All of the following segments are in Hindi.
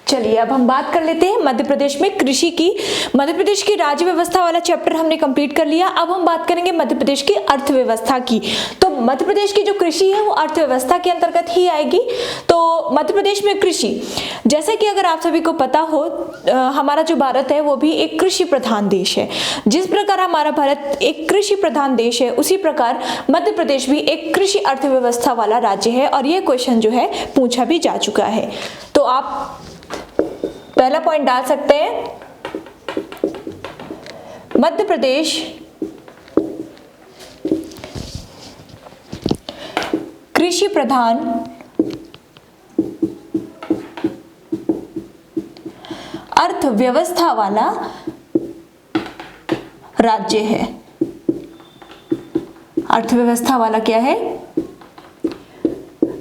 चलिए अब हम बात कर लेते हैं मध्य प्रदेश में कृषि की। मध्य प्रदेश की राज्य व्यवस्था वाला चैप्टर हमने कंप्लीट कर लिया। अब हम बात करेंगे मध्य प्रदेश की अर्थव्यवस्था की। तो मध्य प्रदेश की जो कृषि है वो अर्थव्यवस्था के अंतर्गत ही आएगी। तो मध्य प्रदेश में कृषि, जैसे कि अगर आप सभी को पता हो, हमारा जो भारत है वो भी एक कृषि प्रधान देश है। जिस प्रकार हमारा भारत एक कृषि प्रधान देश है, उसी प्रकार मध्य प्रदेश भी एक कृषि अर्थव्यवस्था वाला राज्य है और ये क्वेश्चन जो है पूछा भी जा चुका है। तो आप पहला पॉइंट डाल सकते हैं, मध्य प्रदेश कृषि प्रधान अर्थव्यवस्था वाला राज्य है। अर्थव्यवस्था वाला क्या है?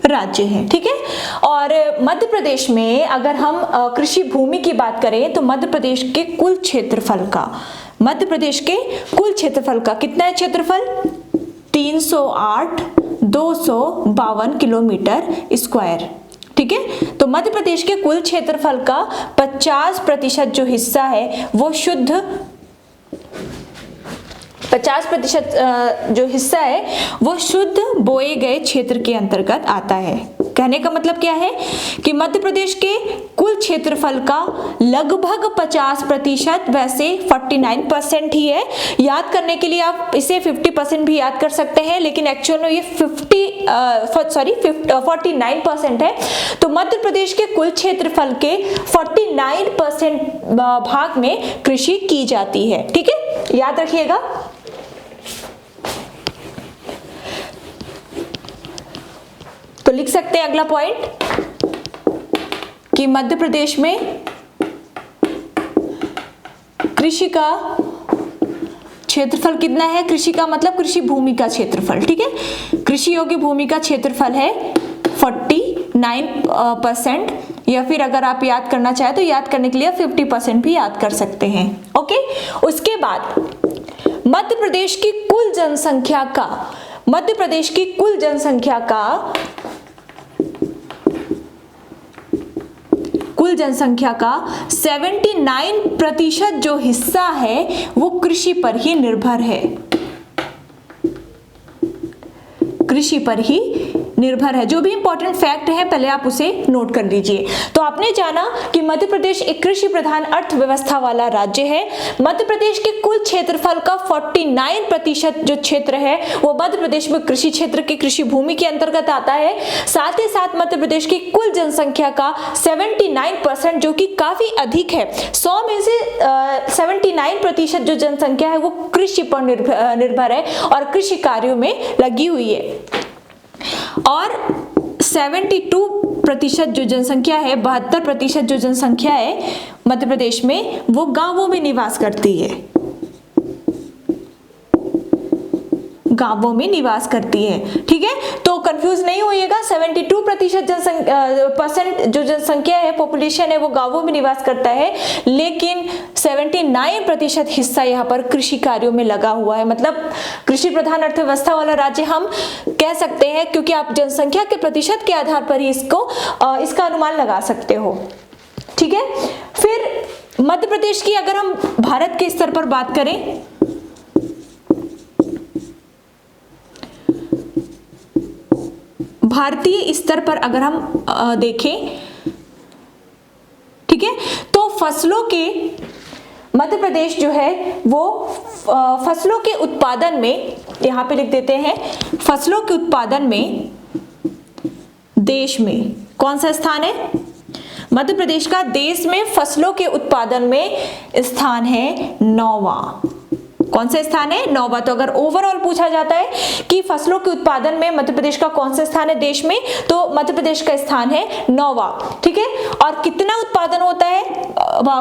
राज्य है। ठीक है। और मध्य प्रदेश में अगर हम कृषि भूमि की बात करें तो मध्य प्रदेश के कुल क्षेत्रफल का, मध्य प्रदेश के कुल क्षेत्रफल का कितना है क्षेत्रफल? 308,252 किलोमीटर स्क्वायर। ठीक है। तो मध्य प्रदेश के कुल क्षेत्रफल का 50% जो हिस्सा है वो शुद्ध 50% जो हिस्सा है वो शुद्ध बोए गए क्षेत्र के अंतर्गत आता है। कहने का मतलब क्या है कि मध्य प्रदेश के कुल क्षेत्रफल का लगभग 50%, वैसे 49% ही है। याद करने के लिए आप इसे 50% भी याद कर सकते हैं, लेकिन एक्चुअल में ये 49% है। तो मध्य प्रदेश के कुल क्षेत्रफल के 49% भाग में कृषि की जाती है। ठीक है, याद रखिएगा। तो लिख सकते हैं अगला पॉइंट कि मध्य प्रदेश में कृषि का क्षेत्रफल कितना है? कृषि का मतलब कृषि भूमि का क्षेत्रफल। ठीक है, कृषि योग्य भूमि का क्षेत्रफल है 49%, या फिर अगर आप याद करना चाहे तो याद करने के लिए 50% भी याद कर सकते हैं। ओके। उसके बाद मध्य प्रदेश की कुल जनसंख्या का, मध्य प्रदेश की कुल जनसंख्या का, कुल जनसंख्या का 79% जो हिस्सा है वो कृषि पर ही निर्भर है। कृषि पर ही निर्भर है। जो भी इंपॉर्टेंट फैक्ट है पहले आप उसे नोट कर लीजिए। तो आपने जाना कि मध्य प्रदेश एक कृषि प्रधान अर्थव्यवस्था वाला राज्य है। मध्य प्रदेश के कुल क्षेत्रफल का 49% जो क्षेत्र है वो मध्य प्रदेश में कृषि क्षेत्र की कृषि भूमि के अंतर्गत आता है। साथ ही साथ मध्य प्रदेश की कुल जनसंख्या का 79% जो कि काफी अधिक है, 100 में से 79% जो जनसंख्या है वो कृषि पर निर्भर है और कृषि कार्यों में लगी हुई है। और 72% जो जनसंख्या है, 72% जो जनसंख्या है मध्य प्रदेश में वो गांवों में निवास करती है। गांवों में निवास करती है। ठीक है, तो कंफ्यूज नहीं होइएगा। 72% जो जनसंख्या है, पॉपुलेशन है, वो गांवों में निवास करता है, लेकिन 79% हिस्सा यहाँ पर कृषि कार्यों में लगा हुआ है। मतलब कृषि प्रधान अर्थव्यवस्था वाला राज्य हम कह सकते हैं, क्योंकि आप जनसंख्या के प्रतिशत के आधार पर ही इसका अनुमान लगा सकते हो। ठीक है। फिर मध्य प्रदेश की अगर हम भारत के स्तर पर बात करें, भारतीय स्तर पर अगर हम देखें, ठीक है, तो फसलों के, मध्य प्रदेश जो है वो फसलों के उत्पादन में, यहां पे लिख देते हैं, फसलों के उत्पादन में देश में कौन सा स्थान है? मध्य प्रदेश का देश में फसलों के उत्पादन में स्थान है 9वां। कौन सा स्थान है? 9वां। तो अगर ओवरऑल पूछा जाता है कि फसलों के उत्पादन में मध्य प्रदेश का कौन सा स्थान है देश में, तो मध्य प्रदेश का स्थान है 9वां। ठीक है। और कितना उत्पादन होता है?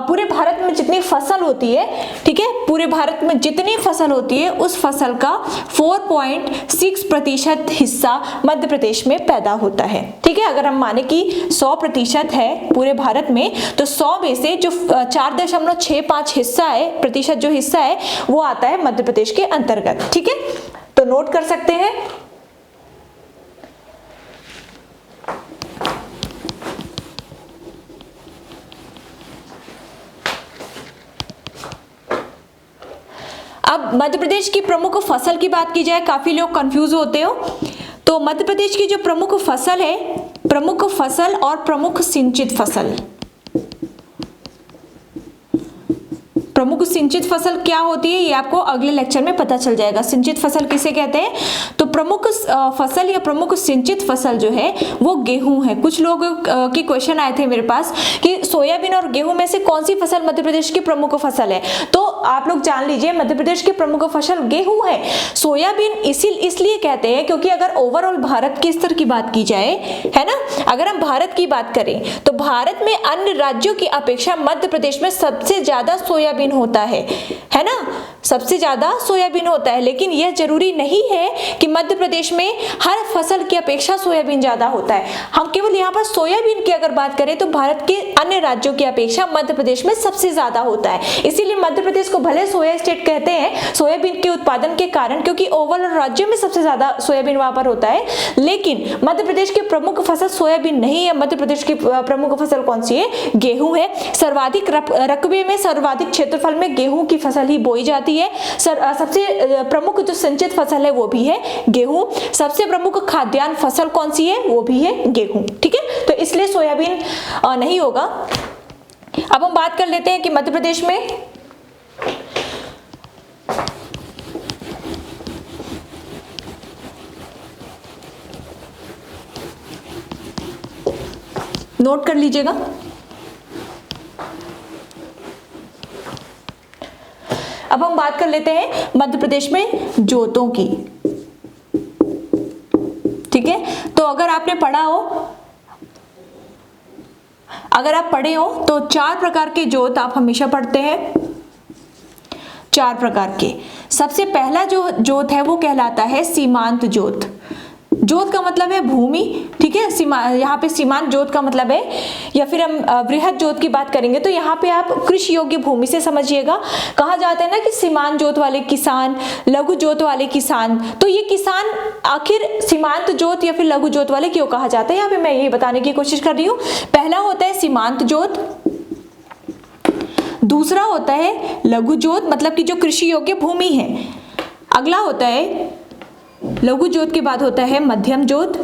पूरे भारत में जितनी फसल होती है, ठीक है, पूरे भारत में जितनी फसल होती है उस फसल का 4.6% हिस्सा मध्य प्रदेश में पैदा होता है। ठीक है। अगर हम माने कि 100% है पूरे भारत में, तो 100 में से जो 4.65 हिस्सा है, प्रतिशत जो हिस्सा है वो आता है मध्य प्रदेश के अंतर्गत। ठीक है, तो नोट कर सकते हैं। अब मध्य प्रदेश की प्रमुख फसल की बात की जाए, काफी लोग कंफ्यूज होते हो, तो मध्य प्रदेश की जो प्रमुख फसल है, प्रमुख फसल और प्रमुख सिंचित फसल, प्रमुख सिंचित फसल क्या होती है ये आपको अगले लेक्चर में पता चल जाएगा। सिंचित फसल किसे कहते हैं? तो प्रमुख फसल या प्रमुख सिंचित फसल जो है वो गेहूं है। कुछ लोगों के क्वेश्चन आए थे मेरे पास कि सोयाबीन और गेहूं में से कौन सी फसल मध्य प्रदेश की प्रमुख फसल है, तो आप लोग जान लीजिए मध्य प्रदेश की प्रमुख फसल गेहूं है। सोयाबीन इसलिए कहते हैं क्योंकि अगर ओवरऑल भारत के स्तर की बात की जाए, है ना, अगर हम भारत की बात करें तो भारत में अन्य राज्यों की अपेक्षा मध्य प्रदेश में सबसे ज्यादा सोयाबीन होता है ना, सबसे ज्यादा सोयाबीन होता है। लेकिन यह जरूरी नहीं है कि मध्य प्रदेश में हर फसल की अपेक्षा सोयाबीन ज्यादा होता है। हम केवल यहाँ पर सोयाबीन की अगर बात करें तो भारत के अन्य राज्यों की अपेक्षा मध्य प्रदेश में सबसे ज्यादा होता है। इसीलिए मध्य प्रदेश को भले सोया स्टेट कहते हैं सोयाबीन के उत्पादन के कारण, क्योंकि ओवरऑल राज्यों में सबसे ज्यादा सोयाबीन वहां पर होता है। लेकिन मध्य प्रदेश की प्रमुख फसल सोयाबीन नहीं है। मध्य प्रदेश की प्रमुख फसल कौन सी है? गेहूं है। सर्वाधिक रकबे में, सर्वाधिक क्षेत्रफल में गेहूं की फसल ही बोई जाती है। सबसे प्रमुख जो सिंचित फसल है वो भी है गेहूं। सबसे प्रमुख खाद्यान्न फसल कौन सी है? वो भी है गेहूं। ठीक है, तो इसलिए सोयाबीन नहीं होगा। अब हम बात कर लेते हैं कि मध्य प्रदेश में नोट कर लीजिएगा, अब हम बात कर लेते हैं मध्य प्रदेश में जोतों की। ठीक है, तो अगर आपने पढ़ा हो, अगर आप पढ़े हो तो 4 प्रकार के जोत आप हमेशा पढ़ते हैं, 4 प्रकार के। सबसे पहला जो जोत है वो कहलाता है सीमांत जोत। जोत का मतलब है भूमि, ठीक है, यहाँ पे सीमांत जोत का मतलब है, या फिर हम वृहद जोत की बात करेंगे तो यहाँ पे आप कृषि योग्य भूमि से समझिएगा। कहा जाता है ना कि सीमांत जोत वाले किसान, लघु जोत वाले किसान, तो ये किसान आखिर सीमांत जोत या फिर लघु जोत वाले क्यों कहा जाता है, यहाँ पे मैं यही बताने की कोशिश कर रही हूँ। पहला होता है सीमांत जोत, दूसरा होता है लघु जोत, मतलब कि जो कृषि योग्य भूमि है। अगला होता है लघु जोत के बाद होता है मध्यम जोत,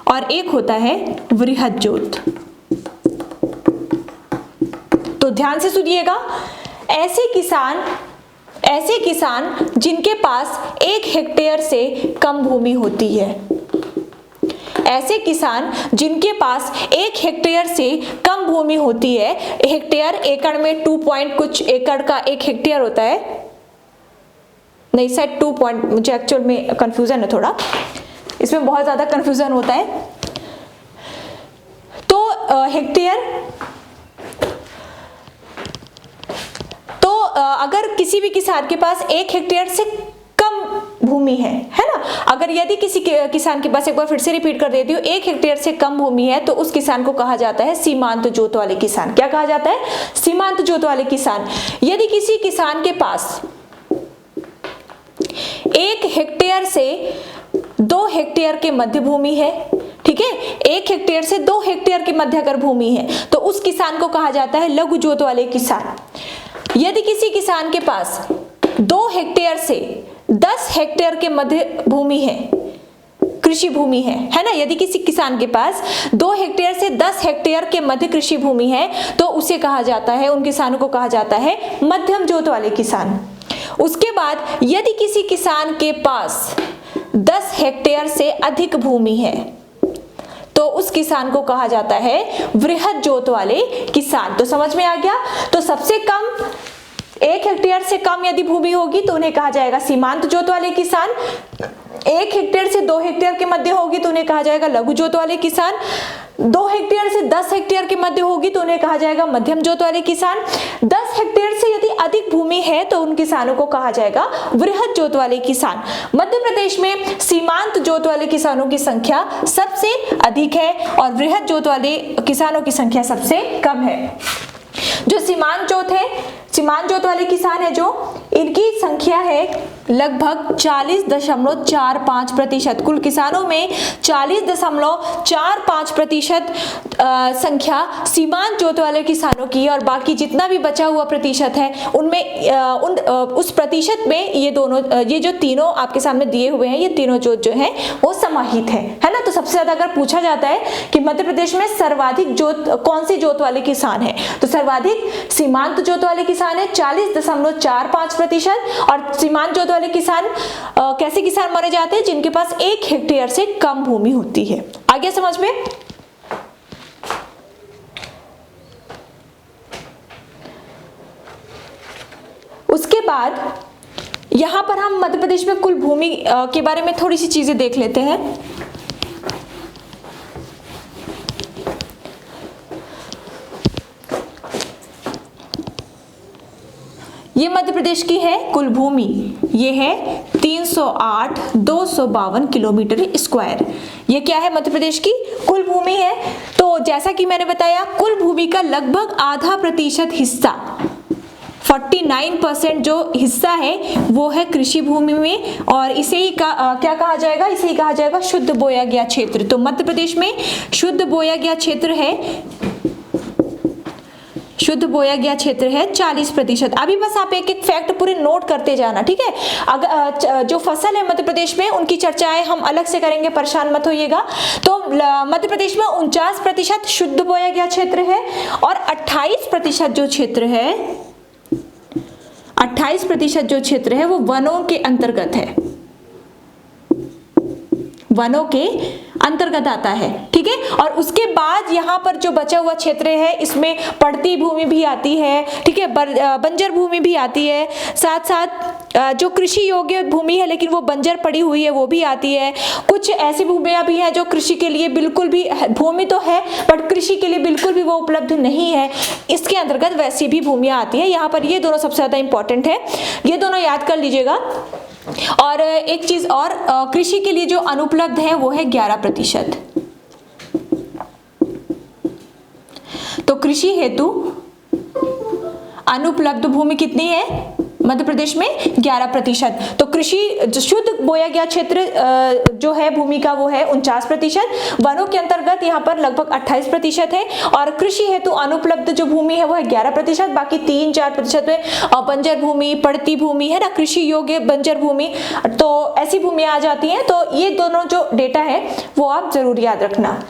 और एक होता है वृहद जोत। तो ध्यान से सुनिएगा, ऐसे किसान जिनके पास 1 हेक्टेयर से कम भूमि होती है, ऐसे किसान जिनके पास 1 हेक्टेयर से कम भूमि होती है, हेक्टेयर एकड़ में 2 पॉइंट कुछ एकड़ का 1 हेक्टेयर होता है, नहीं शायद 2 पॉइंट, मुझे एक्चुअल में कंफ्यूजन है थोड़ा, इसमें बहुत ज्यादा कंफ्यूजन होता है। तो हेक्टेयर, तो अगर किसी भी किसान के पास 1 हेक्टेयर से कम भूमि है ना, अगर यदि किसी किसान के पास, एक बार फिर से रिपीट कर देती हूँ, 1 हेक्टेयर से कम भूमि है तो उस किसान को कहा जाता है सीमांत जोत वाले किसान। क्या कहा जाता है? सीमांत जोत वाले किसान। यदि किसी किसान के पास 1 हेक्टेयर से 2 हेक्टेयर के मध्य भूमि है, ठीक है, 1 हेक्टेयर से 2 हेक्टेयर के मध्य अगर भूमि है तो उस किसान को कहा जाता है लघु जोत वाले किसान। यदि किसी किसान के पास 2 हेक्टेयर से 10 हेक्टेयर के मध्य भूमि है, कृषि भूमि है ना, यदि किसी किसान के पास 2 हेक्टेयर से 10 हेक्टेयर के मध्य कृषि भूमि है तो उसे कहा जाता है, उन किसानों को कहा जाता है मध्यम जोत वाले किसान। उसके बाद यदि किसी किसान के पास 10 हेक्टेयर से अधिक भूमि है तो उस किसान को कहा जाता है वृहद जोत वाले किसान। तो समझ में आ गया? तो सबसे कम 1 हेक्टेयर से कम यदि भूमि होगी तो उन्हें कहा जाएगा सीमांत जोत वाले किसान। 1 हेक्टेयर से 2 हेक्टेयर के मध्य होगी तो उन्हें कहा जाएगा लघु जोत वाले किसान। 2 हेक्टेयर से 10 हेक्टेयर के मध्य होगी तो उन्हें कहा जाएगा मध्यम जोत वाले किसान। 10 हेक्टेयर से यदि अधिक भूमि है तो उन किसानों को कहा जाएगा वृहद जोत वाले किसान। मध्य प्रदेश में सीमांत जोत वाले किसानों की संख्या सबसे अधिक है और वृहद जोत वाले किसानों की संख्या सबसे कम है। जो सीमांत जोत है, सीमांत जोत वाले किसान है जो, इनकी संख्या है लगभग 40.45%। कुल किसानों में 40.45% संख्या सीमांत जोत वाले किसानों की है, और बाकी जितना भी बचा हुआ प्रतिशत है उनमें उस प्रतिशत में ये दोनों, ये जो तीनों आपके सामने दिए हुए हैं, ये तीनों जोत जो है वो समाहित है ना। तो सबसे ज्यादा अगर पूछा जाता है कि मध्य प्रदेश में सर्वाधिक जोत कौन सी जोत वाले किसान है, तो सर्वाधिक सीमांत जोत वाले किसान है 40.45%, और सीमांत जोत वाले किसान कैसे किसान माने जाते हैं, जिनके पास 1 हेक्टेयर से कम भूमि होती है। आगे समझ में। उसके बाद यहां पर हम मध्य प्रदेश में कुल भूमि के बारे में थोड़ी सी चीजें देख लेते हैं। ये मध्य प्रदेश की है कुल भूमि, ये है 308,252 किलोमीटर स्क्वायर। ये क्या है, मध्य प्रदेश की कुल भूमि है। तो जैसा कि मैंने बताया, कुल भूमि का लगभग आधा प्रतिशत हिस्सा 49% जो हिस्सा है वो है कृषि भूमि में, और इसे ही क्या कहा जाएगा, इसे ही कहा जाएगा शुद्ध बोया गया क्षेत्र। तो मध्य प्रदेश में शुद्ध बोया गया क्षेत्र है, शुद्ध बोया गया क्षेत्र है 40%। अभी बस आप एक एक फैक्ट पूरे नोट करते जाना, ठीक है। अगर जो फसल है मध्य प्रदेश में उनकी चर्चाएं हम अलग से करेंगे, परेशान मत होइएगा। तो मध्य प्रदेश में 49% शुद्ध बोया गया क्षेत्र है, और 28% जो क्षेत्र है, 28% जो क्षेत्र है वो वनों के अंतर्गत है, वनों के अंतर्गत आता है, ठीक है। और उसके बाद यहाँ पर जो बचा हुआ क्षेत्र है इसमें पड़ती भूमि भी आती है, ठीक है, बंजर भूमि भी आती है, साथ साथ जो कृषि योग्य भूमि है लेकिन वो बंजर पड़ी हुई है वो भी आती है। कुछ ऐसी भूमियां भी हैं जो कृषि के लिए बिल्कुल भी, भूमि तो है बट कृषि के लिए बिल्कुल भी वो उपलब्ध नहीं है, इसके अंतर्गत वैसी भी भूमियां आती है। यहाँ पर ये दोनों सबसे ज्यादा इंपॉर्टेंट है, ये दोनों याद कर लीजिएगा। और एक चीज और, कृषि के लिए जो अनुपलब्ध है वो है 11%। तो कृषि हेतु अनुपलब्ध भूमि कितनी है मध्य प्रदेश में, 11%। तो कृषि शुद्ध बोया गया क्षेत्र जो है भूमि का वो है 49%, वनों के अंतर्गत यहाँ पर लगभग 28% है, और कृषि हेतु अनुपलब्ध जो भूमि है वो है 11%, बाकी 3-4% में बंजर भूमि, पड़ती भूमि है ना, कृषि योग्य बंजर भूमि, तो ऐसी भूमियां आ जाती हैं। तो ये दोनों जो डेटा है वो आप जरूर याद रखना।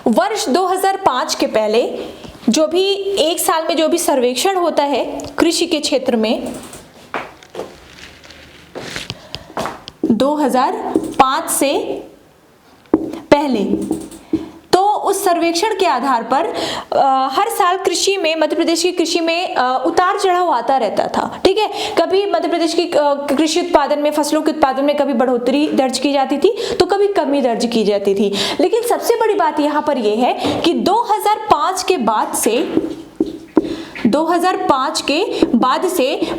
वर्ष 2005 के पहले जो भी एक साल में जो भी सर्वेक्षण होता है कृषि के क्षेत्र में, 2005 से पहले, तो उस सर्वेक्षण के आधार पर हर साल कृषि में, मध्य प्रदेश की कृषि में उतार चढ़ाव आता रहता था, ठीक है। कभी मध्य प्रदेश की कृषि उत्पादन में, फसलों के उत्पादन में कभी बढ़ोतरी दर्ज की जाती थी तो कभी कमी दर्ज की जाती थी। लेकिन सबसे बड़ी बात यहाँ पर यह है कि 2005 के बाद से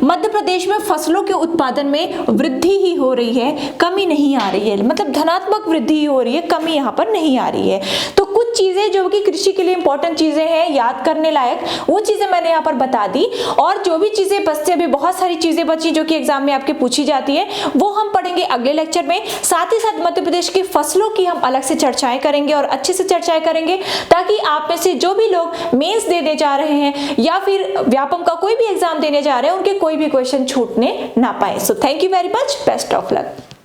मध्य प्रदेश में फसलों के उत्पादन में वृद्धि ही हो रही है, कमी नहीं आ रही है, मतलब धनात्मक वृद्धि ही हो रही है, कमी यहाँ पर नहीं आ रही है। तो कुछ चीजें जो कि कृषि के लिए इंपॉर्टेंट चीजें हैं, याद करने लायक, वो चीजें मैंने यहाँ पर बता दी। और जो भी चीजें बचती, अभी बहुत सारी चीजें बची जो कि एग्जाम में आपके पूछी जाती है, वो हम पढ़ेंगे अगले लेक्चर में। साथ ही साथ मध्य प्रदेश की फसलों की हम अलग से चर्चाएं करेंगे और अच्छे से चर्चाएं करेंगे, ताकि आप में से जो भी लोग मेंस देने जा रहे हैं या फिर व्यापम का कोई भी एग्जाम देने जा रहे हैं, उनके कोई भी क्वेश्चन छूटने ना पाए। So thank you very much, best of luck.